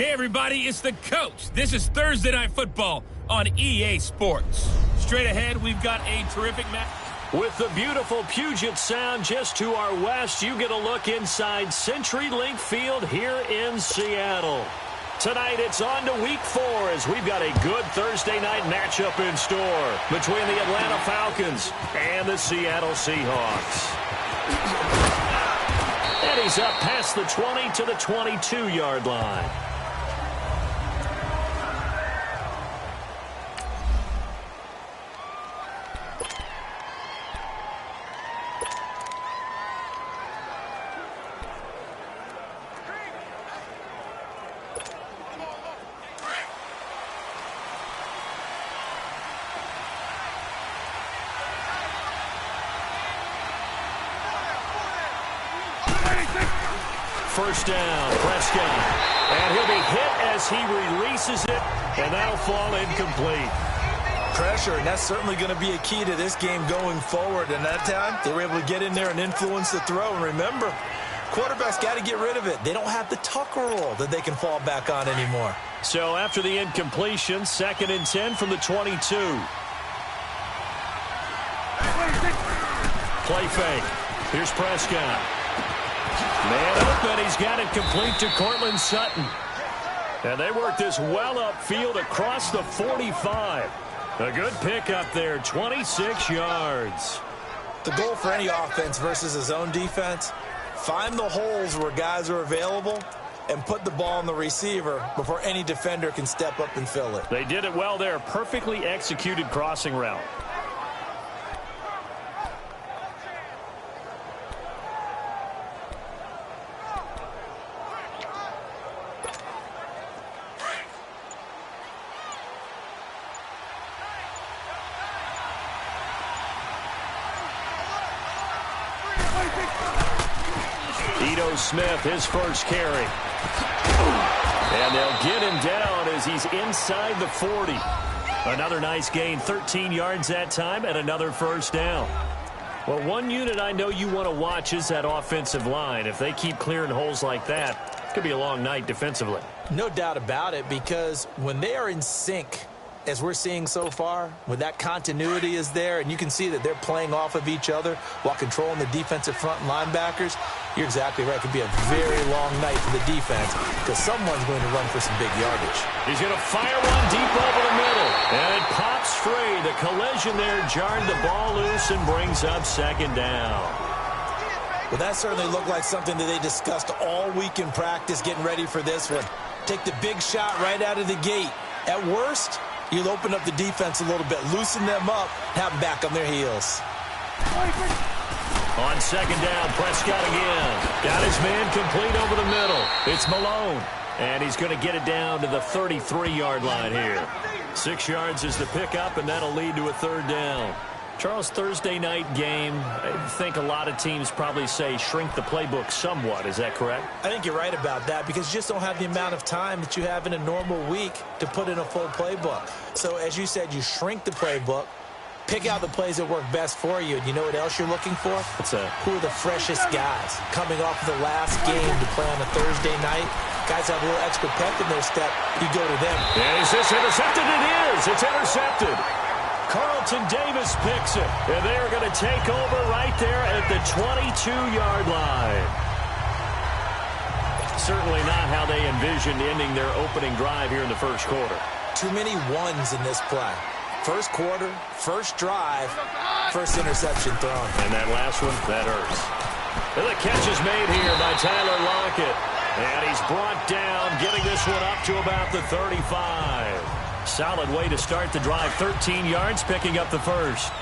Hey, everybody, it's the coach. This is Thursday Night Football on EA Sports. Straight ahead, we've got a terrific match. With the beautiful Puget Sound just to our west, you get a look inside CenturyLink Field here in Seattle. Tonight, it's on to Week 4 as we've got a good Thursday night matchup in store between the Atlanta Falcons and the Seattle Seahawks. And he's up past the 20 to the 22-yard line. First down, Prescott. And he'll be hit as he releases it, and that'll fall incomplete. Pressure, and that's certainly going to be a key to this game going forward. And that time, they were able to get in there and influence the throw. And remember, quarterbacks got to get rid of it. They don't have the Tucker rule that they can fall back on anymore. So after the incompletion, 2nd and 10 from the 22. Play fake. Here's Prescott. Man open, he's got it complete to Cortland Sutton. And they work this well upfield across the 45. A good pickup there, 26 yards. The goal for any offense versus his own defense, find the holes where guys are available and put the ball on the receiver before any defender can step up and fill it. They did it well there, perfectly executed crossing route. Smith, his first carry. And they'll get him down as he's inside the 40. Another nice gain, 13 yards that time, and another first down. Well, one unit I know you want to watch is that offensive line. If they keep clearing holes like that, it could be a long night defensively. No doubt about it, because when they are in sync, as we're seeing so far, when that continuity is there and you can see that they're playing off of each other while controlling the defensive front and linebackers, you're exactly right. It could be a very long night for the defense because someone's going to run for some big yardage. He's going to fire one deep over the middle, and it pops free. The collision there jarred the ball loose and brings up 2nd down. Well, that certainly looked like something that they discussed all week in practice getting ready for this one. Take the big shot right out of the gate. At worst, you'll open up the defense a little bit, loosen them up, have them back on their heels. On 2nd down, Prescott again. Got his man complete over the middle. It's Malone. And he's going to get it down to the 33-yard line here. 6 yards is the pickup, and that'll lead to a 3rd down. Charles, Thursday night game, I think a lot of teams probably say shrink the playbook somewhat. Is that correct? I think you're right about that because you just don't have the amount of time that you have in a normal week to put in a full playbook. So, as you said, you shrink the playbook, pick out the plays that work best for you, and you know what else you're looking for? What's that? Who are the freshest guys coming off of the last game to play on a Thursday night? Guys have a little extra pep in their step. You go to them. And is this intercepted? It is. It's intercepted. Carlton Davis picks it, and they're going to take over right there at the 22-yard line. Certainly not how they envisioned ending their opening drive here in the first quarter. Too many ones in this play. First quarter, first drive, first interception thrown. And that last one, that hurts. And the catch is made here by Tyler Lockett. And he's brought down, getting this one up to about the 35. Solid way to start the drive. 13 yards, picking up the first.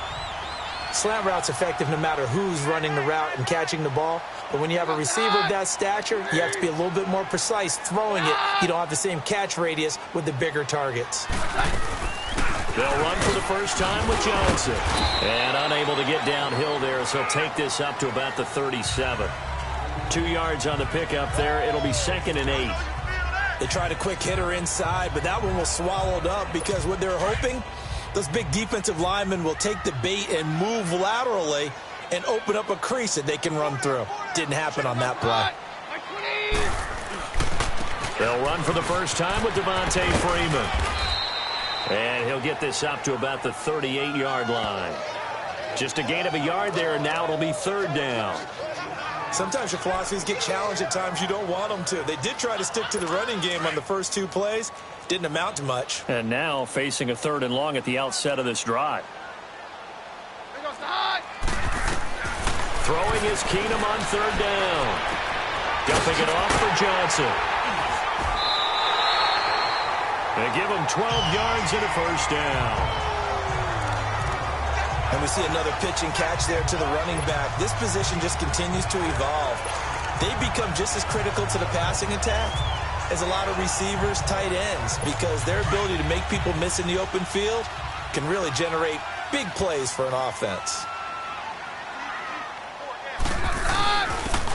Slant route's effective no matter who's running the route and catching the ball. But when you have a receiver of that stature, you have to be a little bit more precise throwing it. You don't have the same catch radius with the bigger targets. They'll run for the first time with Johnson. And unable to get downhill there, so he'll take this up to about the 37. 2 yards on the pickup there. It'll be 2nd and 8. They tried a quick hitter inside, but that one was swallowed up because what they're hoping, those big defensive linemen will take the bait and move laterally and open up a crease that they can run through. Didn't happen on that play. They'll run for the first time with Devontae Freeman. And he'll get this up to about the 38-yard line. Just a gain of a yard there, and now it'll be third down. Sometimes your philosophies get challenged at times you don't want them to. They did try to stick to the running game on the first 2 plays. Didn't amount to much. And now facing a 3rd and long at the outset of this drive. Throwing is Keenum on 3rd down. Dumping it off for Johnson. They give him 12 yards and a first down. And we see another pitch and catch there to the running back. This position just continues to evolve. They become just as critical to the passing attack as a lot of receivers, tight ends, because their ability to make people miss in the open field can really generate big plays for an offense.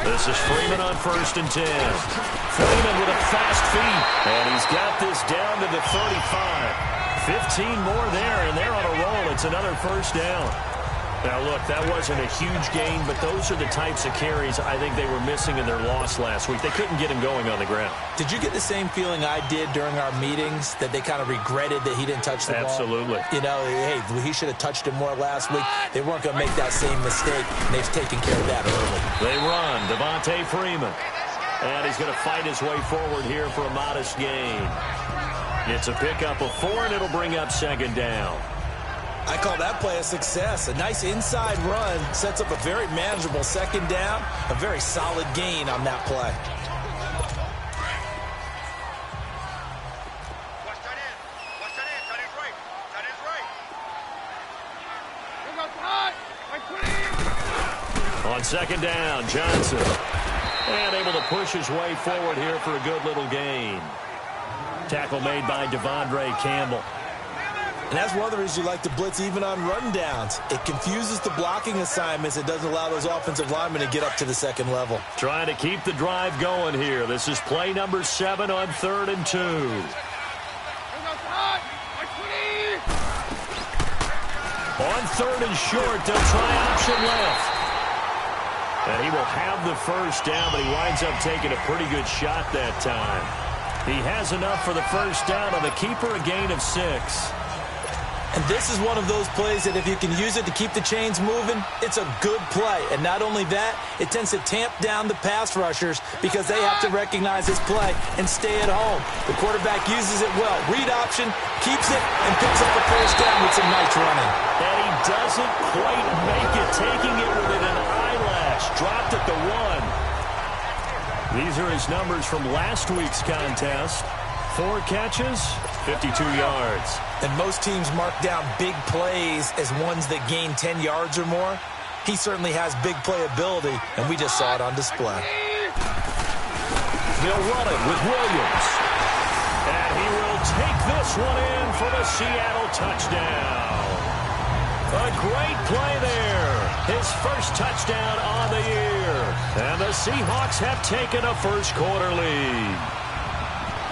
This is Freeman on 1st and 10. Freeman with a fast feet, and he's got this down to the 35. 15 more there, and they're on a roll. It's another first down. Now, look, that wasn't a huge gain, but those are the types of carries I think they were missing in their loss last week. They couldn't get him going on the ground. Did you get the same feeling I did during our meetings, that they kind of regretted that he didn't touch the ball? Absolutely. You know, hey, he should have touched it more last week. They weren't going to make that same mistake, and they've taken care of that early. They run. Devontae Freeman. And he's going to fight his way forward here for a modest gain. It's a pickup of 4, and it'll bring up 2nd down. I call that play a success. A nice inside run sets up a very manageable 2nd down. A very solid gain on that play. On 2nd down, Johnson. And able to push his way forward here for a good little gain. Tackle made by Devondre Campbell. And that's one of the reasons you like to blitz even on rundowns. It confuses the blocking assignments. It doesn't allow those offensive linemen to get up to the 2nd level. Trying to keep the drive going here. This is play number 7 on 3rd and 2. On 3rd and short, they'll try option left. And he will have the first down, but he winds up taking a pretty good shot that time. He has enough for the first down on the keeper, a gain of 6. And this is one of those plays that if you can use it to keep the chains moving, it's a good play. And not only that, it tends to tamp down the pass rushers because they have to recognize this play and stay at home. The quarterback uses it well. Read option, keeps it, and picks up the first down with some nice running. And he doesn't quite make it, taking it within an eyelash. Dropped at the 1. These are his numbers from last week's contest. 4 catches, 52 yards. And most teams mark down big plays as ones that gain 10 yards or more. He certainly has big playability, and we just saw it on display. They'll run it with Williams. And he will take this one in for the Seattle touchdown. A great play there. His first touchdown on the year. And the Seahawks have taken a first-quarter lead.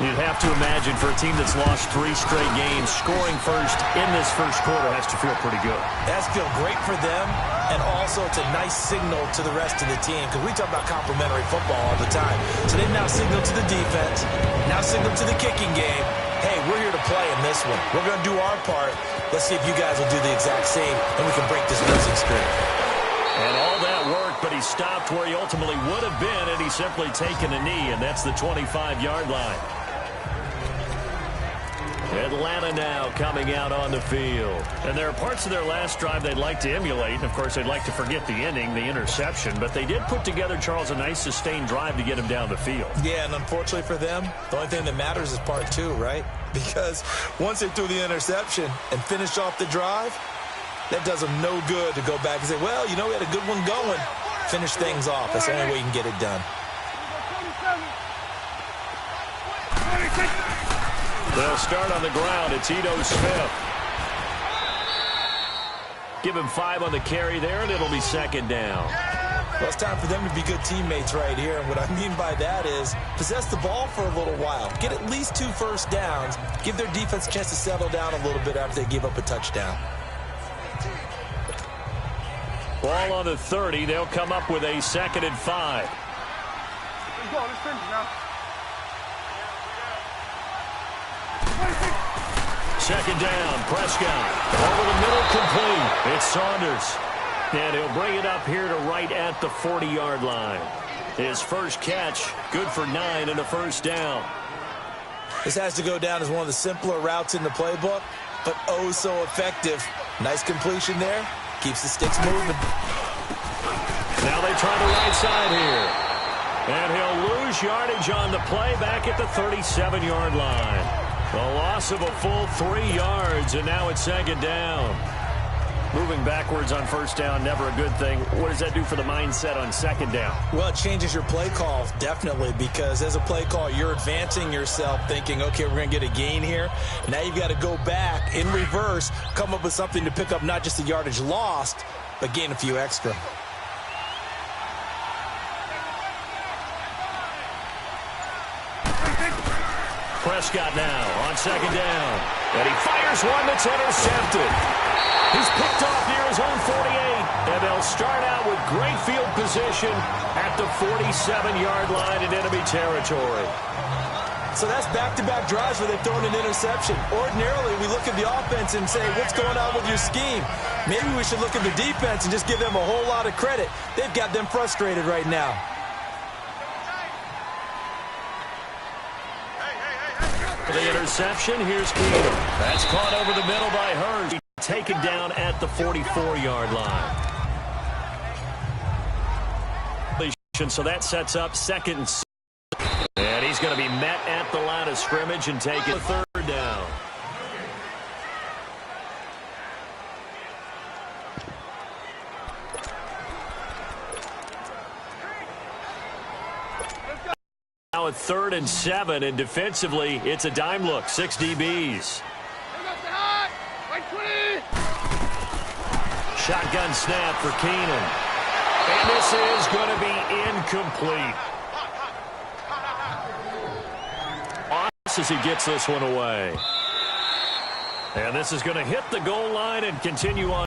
You'd have to imagine for a team that's lost 3 straight games, scoring first in this first quarter has to feel pretty good. It has to feel great for them, and also it's a nice signal to the rest of the team, because we talk about complementary football all the time. So they now signal to the defense, now signal to the kicking game, hey, we're here to play in this one. We're going to do our part. Let's see if you guys will do the exact same, and we can break this losing streak. And all that work, but he stopped where he ultimately would have been, and he's simply taken a knee, and that's the 25-yard line. Atlanta now coming out on the field. And there are parts of their last drive they'd like to emulate. And, of course, they'd like to forget the ending, the interception. But they did put together, Charles, a nice sustained drive to get him down the field. Yeah, and unfortunately for them, the only thing that matters is part 2, right? Because once they threw the interception and finished off the drive, that does them no good to go back and say, well, you know, we had a good one going. Finish things off. That's the only way you can get it done. They'll start on the ground. It's Ito Smith. Give him 5 on the carry there, and it'll be 2nd down. Well, it's time for them to be good teammates right here. And what I mean by that is possess the ball for a little while. Get at least 2 first downs. Give their defense a chance to settle down a little bit after they give up a touchdown. Ball on the 30. They'll come up with a 2nd and 5. Let's go. Let's finish now. Second down, Prescott. Over the middle, complete. It's Saunders. And he'll bring it up here to right at the 40-yard line. His first catch, good for 9 and a first down. This has to go down as one of the simpler routes in the playbook, but oh so effective. Nice completion there. Keeps the sticks moving. Now they try the right side here. And he'll lose yardage on the play back at the 37-yard line. A loss of a full 3 yards, and now it's second down. Moving backwards on first down, never a good thing. What does that do for the mindset on second down? Well, it changes your play call, definitely, because as a play call, you're advancing yourself thinking, okay, we're going to get a gain here. Now you've got to go back in reverse, come up with something to pick up not just the yardage lost, but gain a few extra. Prescott now on second down. And he fires one that's intercepted. He's picked off near his own 48. And they'll start out with great field position at the 47-yard line in enemy territory. So that's back-to-back drives where they've thrown an interception. Ordinarily, we look at the offense and say, what's going on with your scheme? Maybe we should look at the defense and just give them a whole lot of credit. They've got them frustrated right now. For the interception, here's Keenum. That's caught over the middle by Hurst. Taken down at the 44-yard line. So that sets up second and 6. And he's going to be met at the line of scrimmage and take a third down. Now at 3rd and 7, and defensively, it's a dime look. 6 DBs. Shotgun snap for Keenan. And this is going to be incomplete. As he gets this one away. And this is going to hit the goal line and continue on.